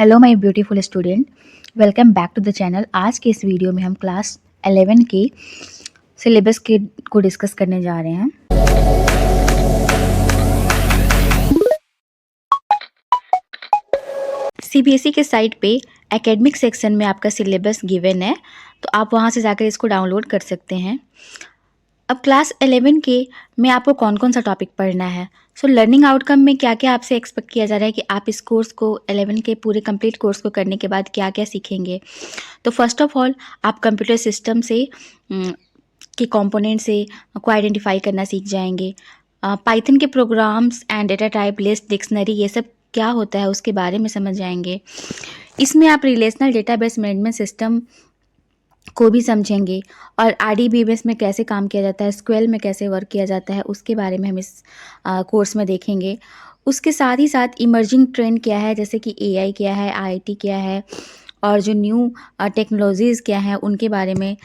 Hello my beautiful student, welcome back to the channel. आज के इस वीडियो में हम क्लास 11 के सिलेबस के को डिस्कस करने जा रहे हैं। सीबीएसई के साइट पे एकेडमिक सेक्शन में आपका सिलेबस गिवन है, तो आप वहां से जाकर इसको डाउनलोड कर सकते हैं। अब क्लास 11 के में आपको कौन कौन सा टॉपिक पढ़ना है। लर्निंग आउटकम में क्या क्या आपसे एक्सपेक्ट किया जा रहा है कि आप इस कोर्स को 11 के पूरे कंप्लीट कोर्स को करने के बाद क्या क्या सीखेंगे। तो फर्स्ट ऑफ ऑल आप कंप्यूटर सिस्टम से के कंपोनेंट से को आइडेंटिफाई करना सीख जाएंगे। पाइथन के programs and data type, list, dictionary, ये सब क्या होता है उसके बारे में समझ जाएंगे। इसमें आप रिलेशनल डेटाबेस मैनेजमेंट सिस्टम को भी समझेंगे और आरडीबीएमएस में कैसे काम किया जाता है, एसक्यूएल में कैसे वर्क किया जाता है, उसके बारे में हम इस कोर्स में देखेंगे। उसके साथ ही साथ इमर्जिंग ट्रेंड क्या है, जैसे कि एआई क्या है, आईटी क्या है और जो न्यू टेक्नोलॉजीज़ क्या हैं उनके बारे में।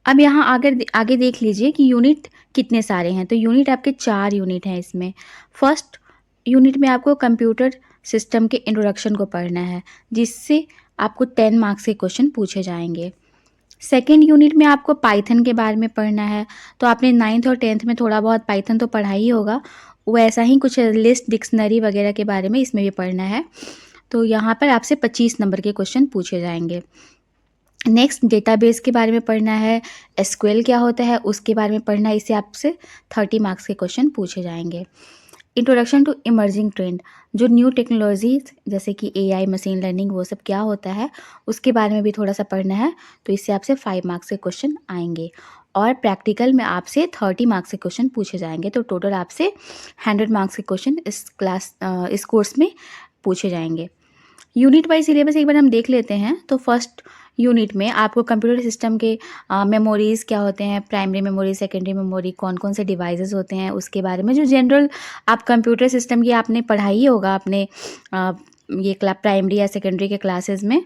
अब यहाँ आगे देख लीजिए कि यूनिट कितने सारे हैं। तो यूनिट आपके 4 यूनिट हैं इसमें। फर्स्ट यूनिट में आपको कंप्यूटर सिस्टम के इंट्रोडक्शन को पढ़ना है, जिससे आपको 10 मार्क्स के क्वेश्चन पूछे जाएंगे। सेकेंड यूनिट में आपको पाइथन के बारे में पढ़ना है। तो आपने 9th और 10th में थोड़ा बहुत पाइथन तो पढ़ा ही होगा, वैसा ही कुछ लिस्ट, डिक्शनरी वगैरह के बारे में इसमें भी पढ़ना है। तो यहाँ पर आपसे 25 नंबर के क्वेश्चन पूछे जाएंगे। नेक्स्ट डेटाबेस के बारे में पढ़ना है, एसक्यूएल क्या होता है उसके बारे में पढ़ना है, इससे आपसे 30 मार्क्स के क्वेश्चन पूछे जाएंगे। इंट्रोडक्शन टू इमर्जिंग ट्रेंड, जो न्यू टेक्नोलॉजीज जैसे कि एआई, मशीन लर्निंग, वो सब क्या होता है उसके बारे में भी थोड़ा सा पढ़ना है। तो इससे आपसे 5 मार्क्स के क्वेश्चन आएंगे और प्रैक्टिकल में आपसे 30 मार्क्स के क्वेश्चन पूछे जाएंगे। तो टोटल आपसे 100 मार्क्स के क्वेश्चन इस कोर्स में पूछे जाएंगे। यूनिट वाइज सिलेबस एक बार हम देख लेते हैं। तो फर्स्ट यूनिट में आपको कंप्यूटर सिस्टम के मेमोरीज़ क्या होते हैं, प्राइमरी मेमोरी, सेकेंडरी मेमोरी, कौन कौन से डिवाइसेस होते हैं उसके बारे में, जो जनरल आप कंप्यूटर सिस्टम की आपने पढ़ा ही होगा अपने ये प्राइमरी या सेकेंडरी के क्लासेस में,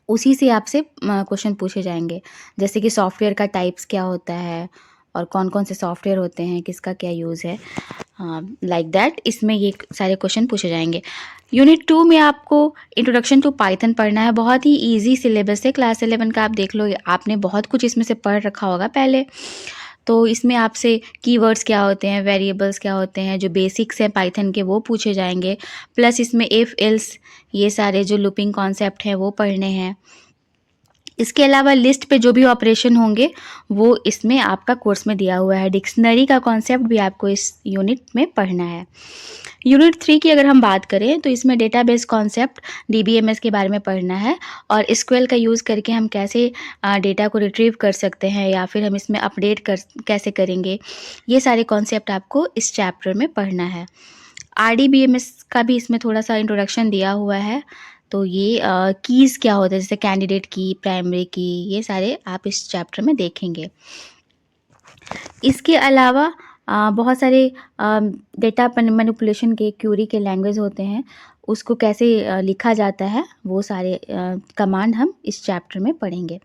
उसी से आपसे क्वेश्चन पूछे जाएंगे। जैसे कि सॉफ्टवेयर का टाइप्स क्या होता है और कौन कौन से सॉफ्टवेयर होते हैं, किसका क्या यूज़ है, लाइक दैट इसमें ये सारे क्वेश्चन पूछे जाएंगे। यूनिट 2 में आपको इंट्रोडक्शन टू पाइथन पढ़ना है। बहुत ही इजी सिलेबस है क्लास 11 का, आप देख लो आपने बहुत कुछ इसमें से पढ़ रखा होगा पहले। तो इसमें आपसे कीवर्ड्स क्या होते हैं, वेरिएबल्स क्या होते हैं, जो बेसिक्स हैं पाइथन के वो पूछे जाएंगे। प्लस इसमें इफ़, एल्स, ये सारे जो लूपिंग कॉन्सेप्ट हैं वो पढ़ने हैं। इसके अलावा लिस्ट पे जो भी ऑपरेशन होंगे वो इसमें आपका कोर्स में दिया हुआ है। डिक्शनरी का कॉन्सेप्ट भी आपको इस यूनिट में पढ़ना है। यूनिट 3 की अगर हम बात करें तो इसमें डेटाबेस कॉन्सेप्ट, डीबीएमएस के बारे में पढ़ना है और एसक्यूएल का यूज़ करके हम कैसे डेटा को रिट्रीव कर सकते हैं या फिर हम इसमें अपडेट कैसे करेंगे, ये सारे कॉन्सेप्ट आपको इस चैप्टर में पढ़ना है। आरडीबीएमएस का भी इसमें थोड़ा सा इंट्रोडक्शन दिया हुआ है। तो ये कीज़ क्या होता है, जैसे कैंडिडेट की, प्राइमरी की, ये सारे आप इस चैप्टर में देखेंगे। इसके अलावा बहुत सारे डेटा मैनिपुलेशन के, क्यूरी के लैंग्वेज होते हैं, उसको कैसे लिखा जाता है, वो सारे कमांड हम इस चैप्टर में पढ़ेंगे।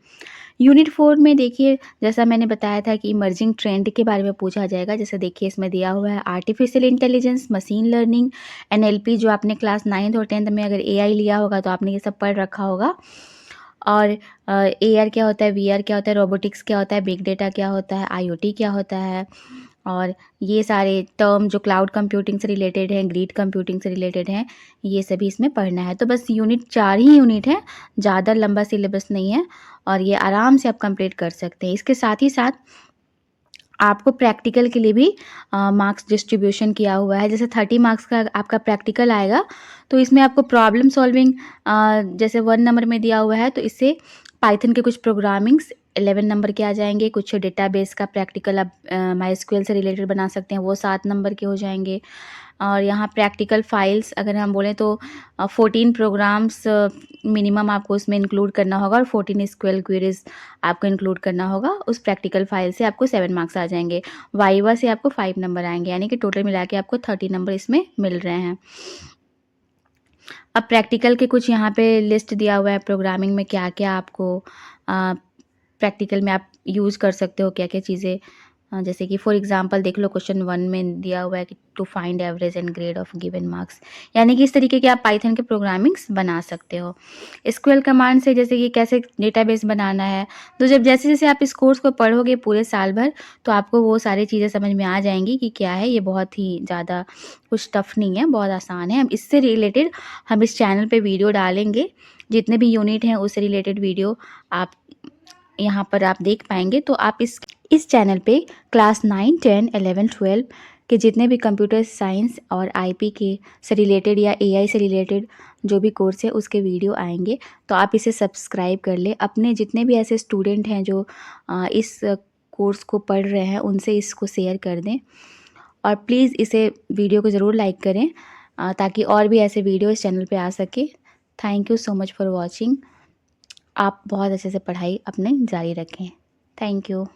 यूनिट 4 में देखिए, जैसा मैंने बताया था कि इमर्जिंग ट्रेंड के बारे में पूछा जाएगा। जैसे देखिए इसमें दिया हुआ है artificial intelligence, machine learning, NLP, जो आपने क्लास 9th और 10th में अगर एआई लिया होगा तो आपने ये सब पढ़ रखा होगा। और एआर क्या होता है, वीआर क्या होता है, रोबोटिक्स क्या होता है, बिग डेटा क्या होता है, आईओटी क्या होता है, और ये सारे टर्म जो क्लाउड कंप्यूटिंग से रिलेटेड हैं, ग्रिड कंप्यूटिंग से रिलेटेड हैं, ये सभी इसमें पढ़ना है। तो बस यूनिट 4 ही यूनिट है, ज़्यादा लंबा सिलेबस नहीं है और ये आराम से आप कंप्लीट कर सकते हैं। इसके साथ ही साथ आपको प्रैक्टिकल के लिए भी मार्क्स डिस्ट्रीब्यूशन किया हुआ है। जैसे 30 मार्क्स का आपका प्रैक्टिकल आएगा तो इसमें आपको प्रॉब्लम सॉल्विंग जैसे 1 नंबर में दिया हुआ है, तो इससे पाइथन के कुछ प्रोग्रामिंग्स 11 नंबर के आ जाएंगे। कुछ डेटाबेस का प्रैक्टिकल आप माईएसक्यूएल से रिलेटेड बना सकते हैं, वो 7 नंबर के हो जाएंगे। और यहाँ प्रैक्टिकल फाइल्स अगर हम बोलें तो 14 प्रोग्राम्स मिनिमम आपको उसमें इंक्लूड करना होगा और 14 एसक्यूएल क्वेरीज आपको इंक्लूड करना होगा। उस प्रैक्टिकल फाइल से आपको 7 मार्क्स आ जाएंगे। वाइवा से आपको 5 नंबर आएंगे, यानी कि टोटल मिला के आपको 30 नंबर इसमें मिल रहे हैं। अब प्रैक्टिकल के कुछ यहाँ पे लिस्ट दिया हुआ है, प्रोग्रामिंग में क्या क्या आपको प्रैक्टिकल में आप यूज़ कर सकते हो, क्या क्या चीज़ें जैसे कि फॉर एग्जांपल देख लो, क्वेश्चन 1 में दिया हुआ है कि to find average and grade of given marks, यानी कि इस तरीके के आप पाइथन के प्रोग्रामिंग्स बना सकते हो। एसक्यूएल कमांड से जैसे कि कैसे डेटाबेस बनाना है, तो जब जैसे-जैसे आप इस कोर्स को पढ़ोगे पूरे साल भर, तो आपको वो सारी चीज़ें समझ में आ जाएँगी कि क्या है, ये बहुत ही ज़्यादा कुछ टफ नहीं है, बहुत आसान है। हम इससे रिलेटेड हम इस चैनल पे वीडियो डालेंगे, जितने भी यूनिट हैं उससे रिलेटेड वीडियो आप यहाँ पर आप देख पाएँगे। तो आप इस चैनल पे क्लास 9, 10, 11, 12 के जितने भी कंप्यूटर साइंस और आईपी के से रिलेटेड या एआई से रिलेटेड जो भी कोर्स है उसके वीडियो आएँगे, तो आप इसे सब्सक्राइब कर लें। अपने जितने भी ऐसे स्टूडेंट हैं जो इस कोर्स को पढ़ रहे हैं, उनसे इसको शेयर कर दें और प्लीज़ इसे वीडियो को ज़रूर लाइक करें, ताकि और भी ऐसे वीडियो इस चैनल पे आ सके। Thank you so much for watching. आप बहुत अच्छे से पढ़ाई अपनी जारी रखें। Thank you.